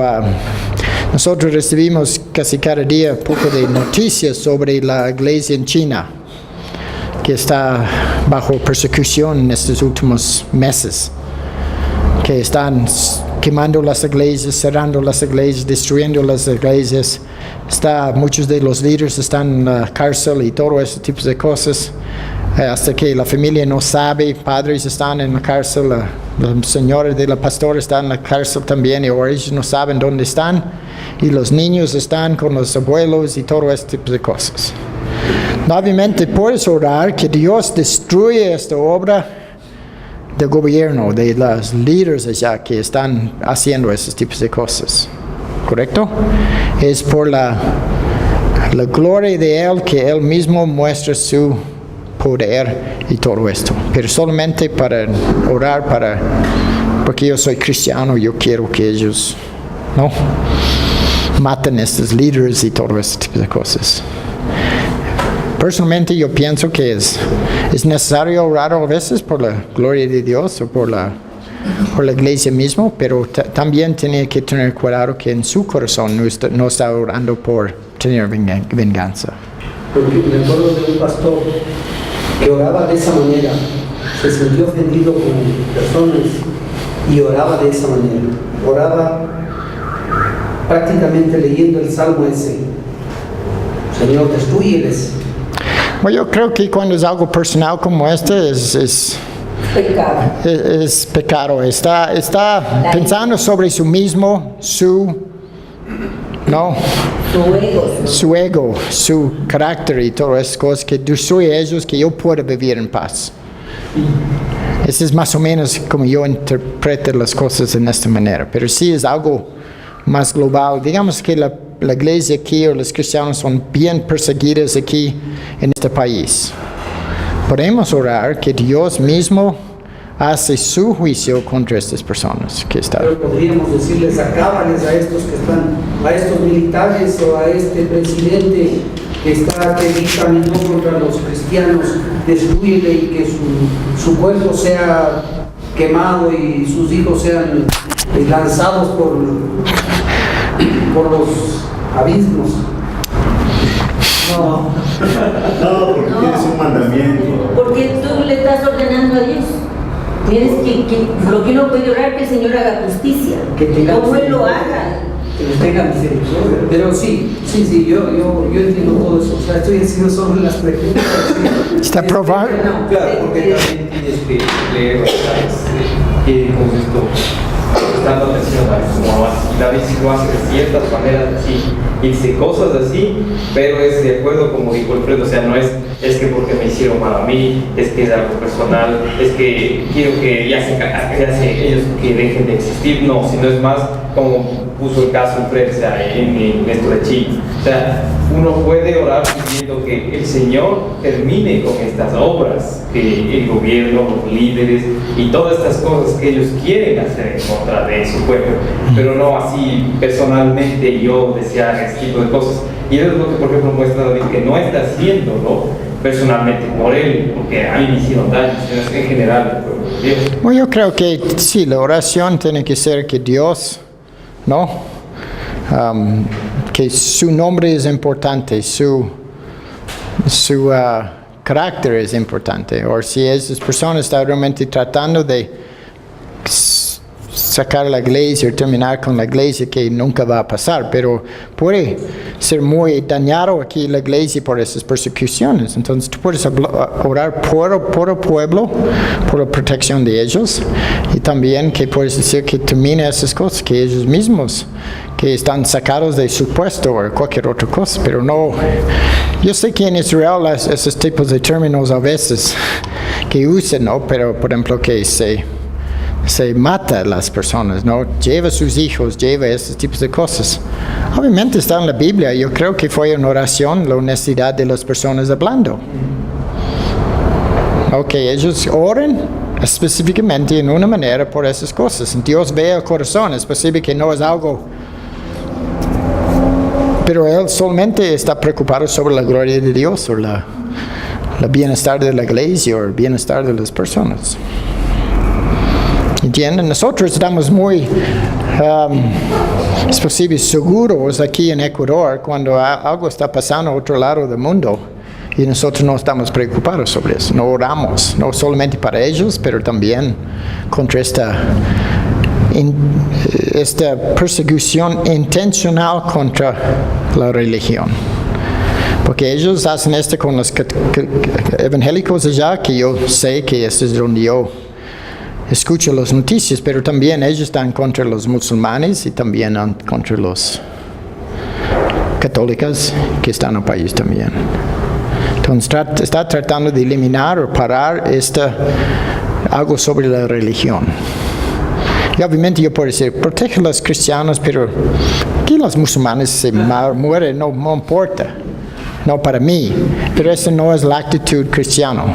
nosotros recibimos casi cada día un poco de noticias sobre la iglesia en China, que está bajo persecución en estos últimos meses, que están quemando las iglesias, cerrando las iglesias, destruyendo las iglesias. Muchos de los líderes están en la cárcel y todo ese tipo de cosas, hasta que la familia no sabe, padres están en la cárcel, la señora de la pastora está en la cárcel también, y ahora ellos no saben dónde están, y los niños están con los abuelos y todo ese tipo de cosas. Obviamente puedes orar que Dios destruya esta obra del gobierno, de los líderes allá que están haciendo esos tipos de cosas, ¿correcto? Es por la gloria de Él que Él mismo muestra su poder y todo esto, pero solamente para orar, porque yo soy cristiano, yo quiero que ellos no maten a estos líderes y todo ese tipo de cosas. Personalmente yo pienso que es necesario orar a veces por la gloria de Dios o por la iglesia misma, pero también tiene que tener cuidado que en su corazón no está orando por tener venganza. Porque me acuerdo de un pastor que oraba de esa manera, se sintió ofendido con personas y oraba de esa manera. Oraba prácticamente leyendo el salmo ese: Señor, destrúyeles. Bueno, yo creo que cuando es algo personal como este es pecado. Está pensando sobre su mismo, su ego, su carácter y todas esas cosas que destruye a ellos, que yo pueda vivir en paz. Eso es más o menos como yo interpreto las cosas en esta manera. Pero sí es algo más global. Digamos que la iglesia aquí o los cristianos son bien perseguidos aquí en este país. Podemos orar que Dios mismo hace su juicio contra estas personas que están. Pero podríamos decirles: acábales a estos que están, a estos militares o a este presidente que caminó contra los cristianos, destrúyele y que su cuerpo sea quemado y sus hijos sean lanzados por los abismos. No, porque tienes un mandamiento. Porque tú le estás ordenando a Dios. Tienes que lo que uno puede orar, que el Señor haga justicia. Como Él lo haga. que les tenga misericordia. Pero sí, yo entiendo todo eso. O sea, estoy haciendo solo las preguntas. Está probado. Claro, porque también tienes que leer, ¿sabes? ¿Cómo es esto? Prestando atención a como así, David sí lo hace de ciertas maneras así, y dice cosas así, pero es de acuerdo, como dijo Alfredo, o sea, no es que porque me hicieron mal a mí, es que es algo personal, es que quiero que ya se ellos que dejen de existir, no, sino es más como puso el caso Alfredo, o sea, en esto de Chile. O sea, uno puede orar pidiendo que el Señor termine con estas obras, que el gobierno, los líderes y todas estas cosas que ellos quieren hacer en contra de su pueblo, pero no así personalmente yo desear ese tipo de cosas. Y eso es lo que, por ejemplo, muestra David, que no está haciéndolo personalmente por él, porque a mí me hicieron daño, sino es en general el pueblo de Dios. Bueno, yo creo que sí, la oración tiene que ser que Dios, ¿no? Que su nombre es importante, su carácter es importante. O si esas personas están realmente tratando de sacar la iglesia o terminar con la iglesia, que nunca va a pasar, pero puede ser muy dañado aquí la iglesia por esas persecuciones. Entonces tú puedes orar por el pueblo, por la protección de ellos, y también que puedes decir que termine esas cosas, que ellos mismos que están sacados de su puesto o cualquier otra cosa, pero no. Yo sé que en Israel esos tipos de términos a veces que usan, ¿no? Pero por ejemplo que se mata a las personas, ¿no? Lleva a sus hijos, lleva esos tipos de cosas. Obviamente está en la Biblia. Yo creo que fue una oración la honestidad de las personas hablando. Ok, ellos oran específicamente en una manera por esas cosas. Dios ve el corazón. Es posible que no es algo, pero Él solamente está preocupado sobre la gloria de Dios o la bienestar de la iglesia o el bienestar de las personas. ¿Entienden? Nosotros estamos muy, es posible, seguros aquí en Ecuador cuando algo está pasando a otro lado del mundo y nosotros no estamos preocupados sobre eso. No oramos, no solamente para ellos, pero también contra esta persecución intencional contra la religión. Porque ellos hacen esto con los evangélicos allá, que yo sé que esto es donde yo escucho las noticias, pero también ellos están contra los musulmanes y también contra los católicos que están en el país también. Entonces está tratando de eliminar o parar algo sobre la religión. Y obviamente yo puedo decir, protege a los cristianos, pero que los musulmanes se mueren no importa. No para mí, pero esa no es la actitud cristiana.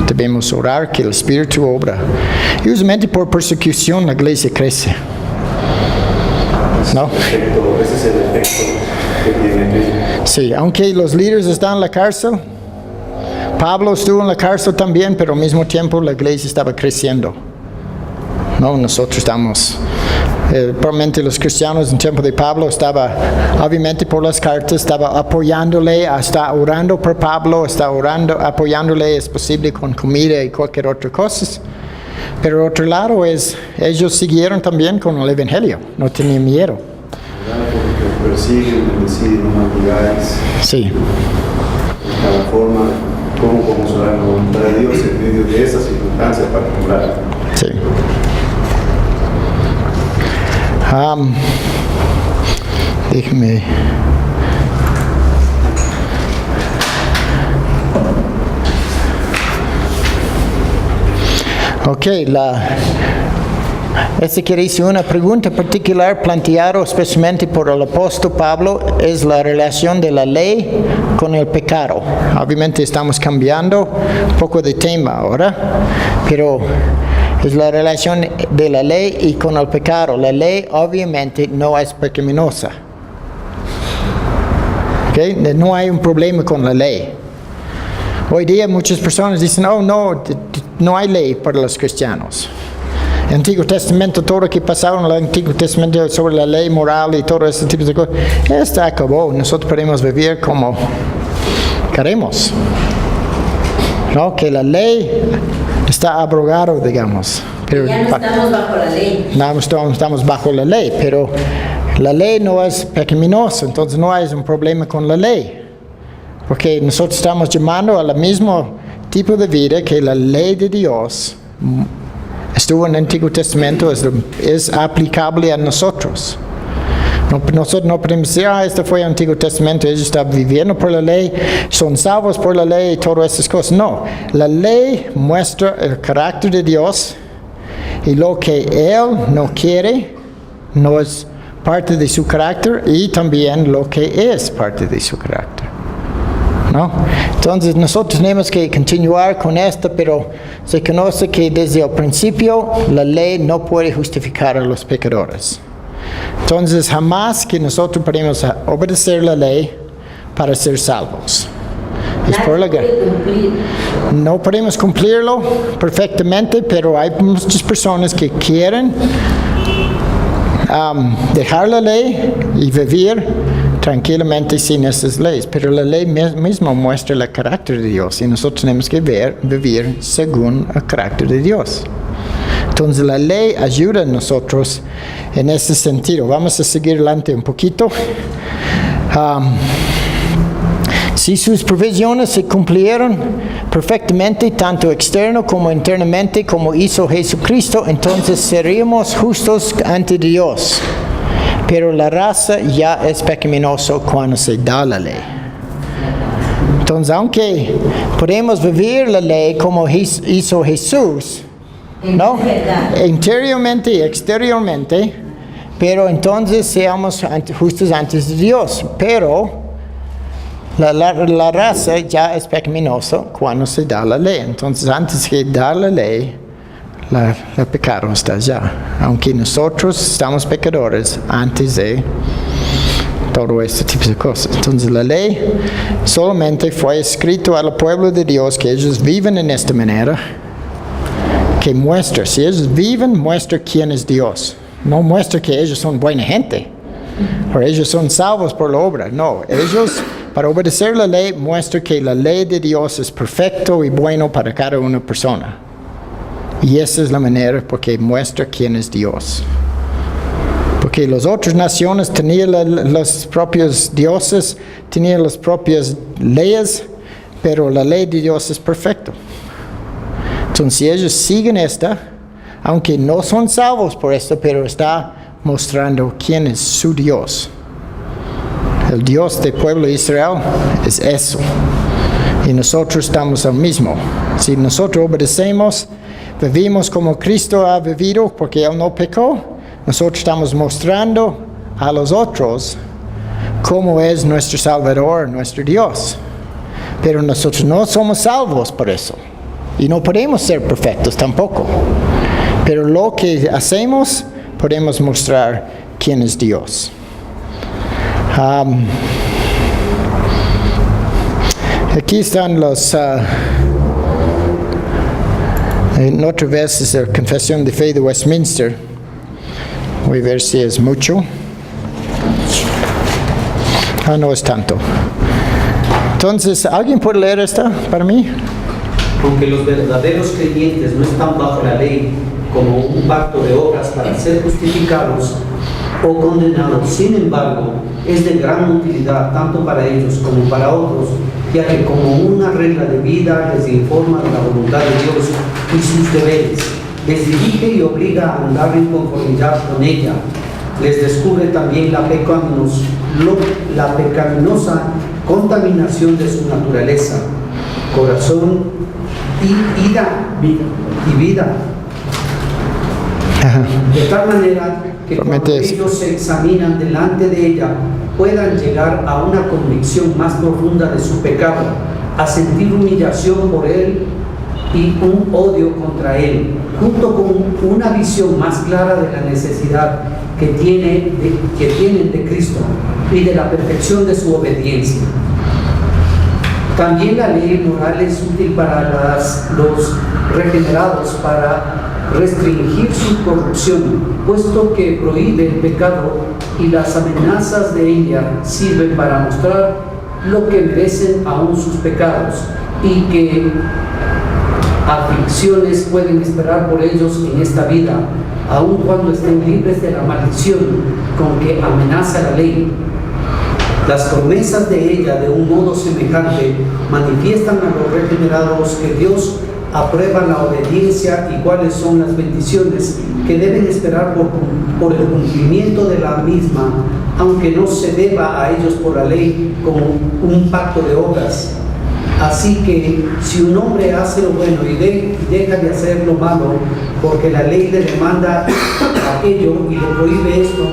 Debemos orar que el Espíritu obra. Y usualmente por persecución la iglesia crece. ¿No? Ese es el efecto que tiene. Sí, aunque los líderes están en la cárcel, Pablo estuvo en la cárcel también, pero al mismo tiempo la iglesia estaba creciendo. No, nosotros estamos... probablemente los cristianos en tiempo de Pablo estaba, obviamente por las cartas, estaba apoyándole, está orando por Pablo, está orando, apoyándole, es posible con comida y cualquier otra cosa. Pero otro lado es, ellos siguieron también con el evangelio, no tenían miedo. Porque persiguen, deciden no más lugares. Sí. De cada forma, cómo podemos orar la voluntad de Dios en medio de esas circunstancias particulares. Sí. Déjame. Ok, esta quiere decir una pregunta particular planteada especialmente por el apóstol Pablo, es la relación de la ley con el pecado. Obviamente estamos cambiando un poco de tema ahora, pero es la relación de la ley y con el pecado. La ley obviamente no es pecaminosa. ¿Okay? No hay un problema con la ley. Hoy día muchas personas dicen, oh no hay ley para los cristianos. En el Antiguo Testamento, todo lo que pasaba en el Antiguo Testamento sobre la ley moral y todo ese tipo de cosas, esto acabó. Nosotros podemos vivir como queremos. ¿No? Que la ley está abrogado, digamos. Pero ya no estamos bajo la ley. No estamos bajo la ley, pero La ley no es pecaminosa, entonces no hay un problema con la ley. Porque nosotros estamos llamando al mismo tipo de vida que la ley de Dios estuvo en el Antiguo Testamento, es aplicable a nosotros. Nosotros no podemos decir, esto fue el Antiguo Testamento, ellos están viviendo por la ley, son salvos por la ley y todas esas cosas. No, la ley muestra el carácter de Dios y lo que Él no quiere no es parte de su carácter y también lo que es parte de su carácter. ¿No? Entonces nosotros tenemos que continuar con esto, pero se conoce que desde el principio la ley no puede justificar a los pecadores. Entonces jamás que nosotros podemos obedecer la ley para ser salvos. Es por la gracia. No podemos cumplirlo perfectamente, pero hay muchas personas que quieren dejar la ley y vivir tranquilamente sin esas leyes, pero la ley misma muestra el carácter de Dios y nosotros tenemos que vivir según el carácter de Dios. Entonces la ley ayuda a nosotros en ese sentido. Vamos a seguir adelante un poquito. Si sus provisiones se cumplieron perfectamente, tanto externo como internamente, como hizo Jesucristo, entonces seríamos justos ante Dios. Pero la raza ya es pecaminosa cuando se da la ley. Entonces, aunque podemos vivir la ley como hizo Jesús, ¿no? Interiormente y exteriormente, pero entonces seamos justos ante Dios. Pero la raza ya es pecaminosa cuando se da la ley. Entonces, antes de dar la ley, el pecado está allá. Aunque nosotros estamos pecadores antes de todo este tipo de cosas. Entonces la ley solamente fue escrito al pueblo de Dios que ellos viven en esta manera, que muestra, si ellos viven, muestra quién es Dios. No muestra que ellos son buena gente o ellos son salvos por la obra. No, ellos para obedecer la ley muestra que la ley de Dios es perfecto y bueno para cada una persona. Y esa es la manera porque muestra quién es Dios. Porque las otras naciones tenían los propios dioses, tenían las propias leyes, pero la ley de Dios es perfecta. Entonces si ellos siguen esta, aunque no son salvos por esto, pero está mostrando quién es su Dios. El Dios del pueblo de Israel es eso. Y nosotros estamos al mismo. Si nosotros obedecemos, vivimos como Cristo ha vivido porque Él no pecó, nosotros estamos mostrando a los otros cómo es nuestro Salvador, nuestro Dios. Pero nosotros no somos salvos por eso. Y no podemos ser perfectos tampoco. Pero lo que hacemos, podemos mostrar quién es Dios. Aquí están los... en otra vez es la Confesión de Fe de Westminster. Voy a ver si es mucho. No es tanto. Entonces, ¿alguien puede leer esta para mí? Aunque los verdaderos creyentes no están bajo la ley como un pacto de obras para ser justificados o condenados, sin embargo, es de gran utilidad tanto para ellos como para otros, ya que como una regla de vida les informa de la voluntad de Dios y sus deberes, les dirige y obliga a andar en conformidad con ella, les descubre también la pecaminosa contaminación de su naturaleza, corazón y vida. De tal manera que cuando ellos se examinan delante de ella, puedan llegar a una convicción más profunda de su pecado, a sentir humillación por él y un odio contra él, junto con una visión más clara de la necesidad que tienen de Cristo y de la perfección de su obediencia. También la ley moral es útil para los regenerados para restringir su corrupción, puesto que prohíbe el pecado y las amenazas de ella sirven para mostrar lo que merecen aún sus pecados y aflicciones pueden esperar por ellos en esta vida, aun cuando estén libres de la maldición con que amenaza la ley. Las promesas de ella, de un modo semejante, manifiestan a los regenerados que Dios aprueba la obediencia y cuáles son las bendiciones que deben esperar por el cumplimiento de la misma, aunque no se deba a ellos por la ley como un pacto de obras. Así que si un hombre hace lo bueno y deja de hacer lo malo, porque la ley le demanda aquello y le prohíbe esto,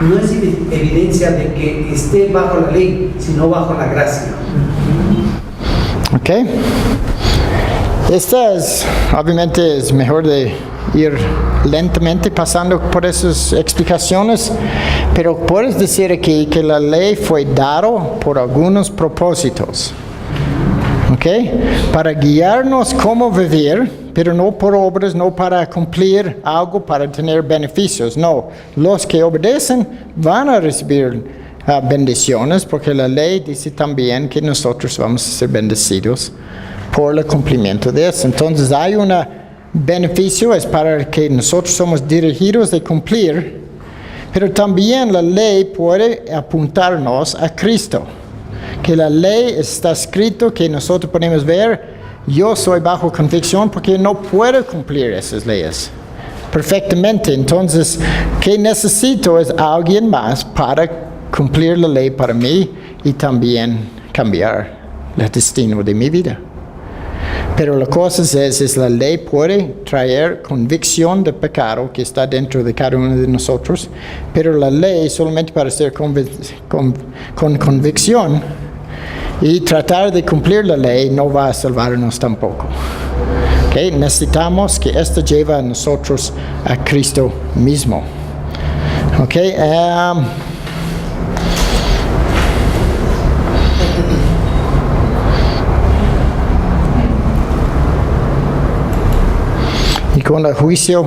no es evidencia de que esté bajo la ley, sino bajo la gracia. Ok. Obviamente es mejor de ir lentamente pasando por esas explicaciones, pero puedes decir aquí que la ley fue dada por algunos propósitos. ¿Ok? Para guiarnos cómo vivir, pero no por obras, no para cumplir algo, para tener beneficios. No, los que obedecen van a recibir bendiciones, porque la ley dice también que nosotros vamos a ser bendecidos por el cumplimiento de eso. Entonces hay un beneficio, es para que nosotros somos dirigidos de cumplir, pero también la ley puede apuntarnos a Cristo. Que la ley está escrito, que nosotros podemos ver, yo soy bajo convicción porque no puedo cumplir esas leyes perfectamente. Entonces, ¿qué necesito? Es alguien más para cumplir la ley para mí y también cambiar el destino de mi vida. Pero la cosa es la ley puede traer convicción de pecado que está dentro de cada uno de nosotros, pero la ley solamente para ser con convicción y tratar de cumplir la ley no va a salvarnos tampoco. Okay? Necesitamos que esto lleve a nosotros a Cristo mismo. Okay? Y con el juicio,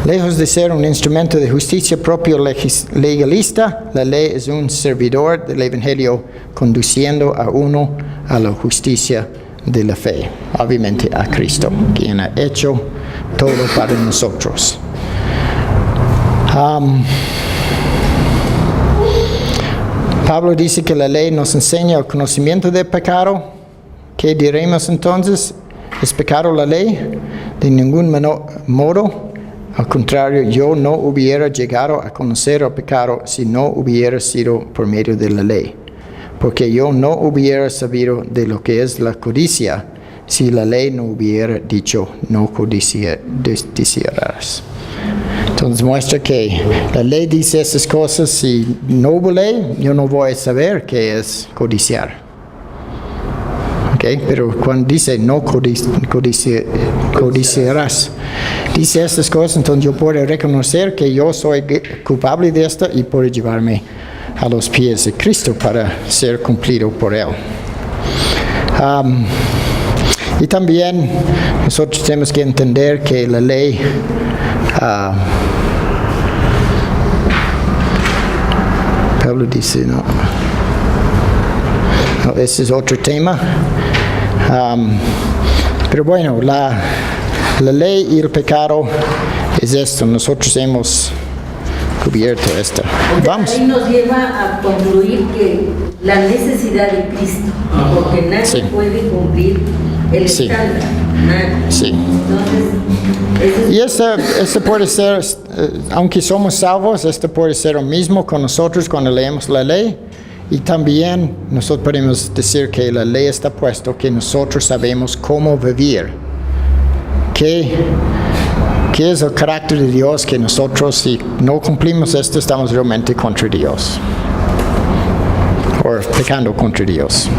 lejos de ser un instrumento de justicia propio legalista, la ley es un servidor del Evangelio conduciendo a uno a la justicia de la fe, obviamente a Cristo, quien ha hecho todo para nosotros. Pablo dice que la ley nos enseña el conocimiento del pecado. ¿Qué diremos entonces? ¿Es pecado la ley? De ningún modo. Al contrario, yo no hubiera llegado a conocer el pecado si no hubiera sido por medio de la ley. Porque yo no hubiera sabido de lo que es la codicia si la ley no hubiera dicho no codiciarás. Entonces muestra que la ley dice esas cosas. Si no hubo ley, yo no voy a saber qué es codiciar. Okay, pero cuando dice no codiciarás, dice estas cosas, entonces yo puedo reconocer que yo soy culpable de esto y puedo llevarme a los pies de Cristo para ser cumplido por Él. Y también nosotros tenemos que entender que la ley Pablo dice, no, ese es otro tema. Pero bueno, la ley y el pecado es esto. Nosotros hemos cubierto esto. Vamos. La ley nos lleva a concluir que la necesidad de Cristo, porque nadie puede cumplir el estándar. Nadie. Sí. Entonces, y esto puede ser, aunque somos salvos, esto puede ser lo mismo con nosotros cuando leemos la ley. Y también nosotros podemos decir que la ley está puesto, que nosotros sabemos cómo vivir. ¿Qué es el carácter de Dios? Que nosotros, si no cumplimos esto, estamos realmente contra Dios. O pecando contra Dios.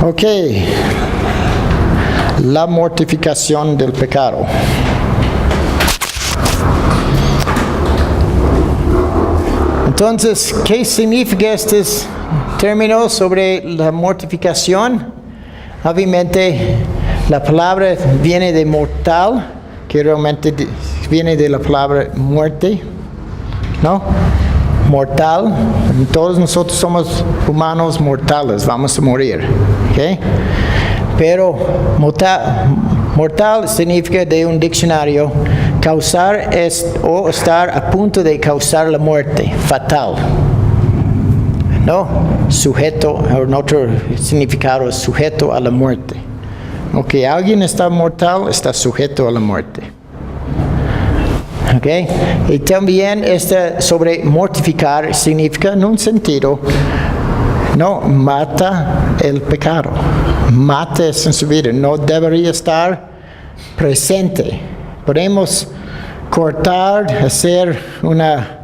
Ok. La mortificación del pecado. Entonces, ¿qué significa estos términos sobre la mortificación? Obviamente, la palabra viene de mortal, que realmente viene de la palabra muerte, ¿no? mortal. Todos nosotros somos humanos mortales, vamos a morir. ¿Okay? Pero mortal significa de un diccionario causar o estar a punto de causar la muerte, fatal. No, sujeto, en otro significado, sujeto a la muerte. Ok, alguien está mortal, está sujeto a la muerte. Ok, y también sobre mortificar significa en un sentido, no, mata el pecado, mata eso en su vida, no debería estar presente. Podemos cortar, hacer una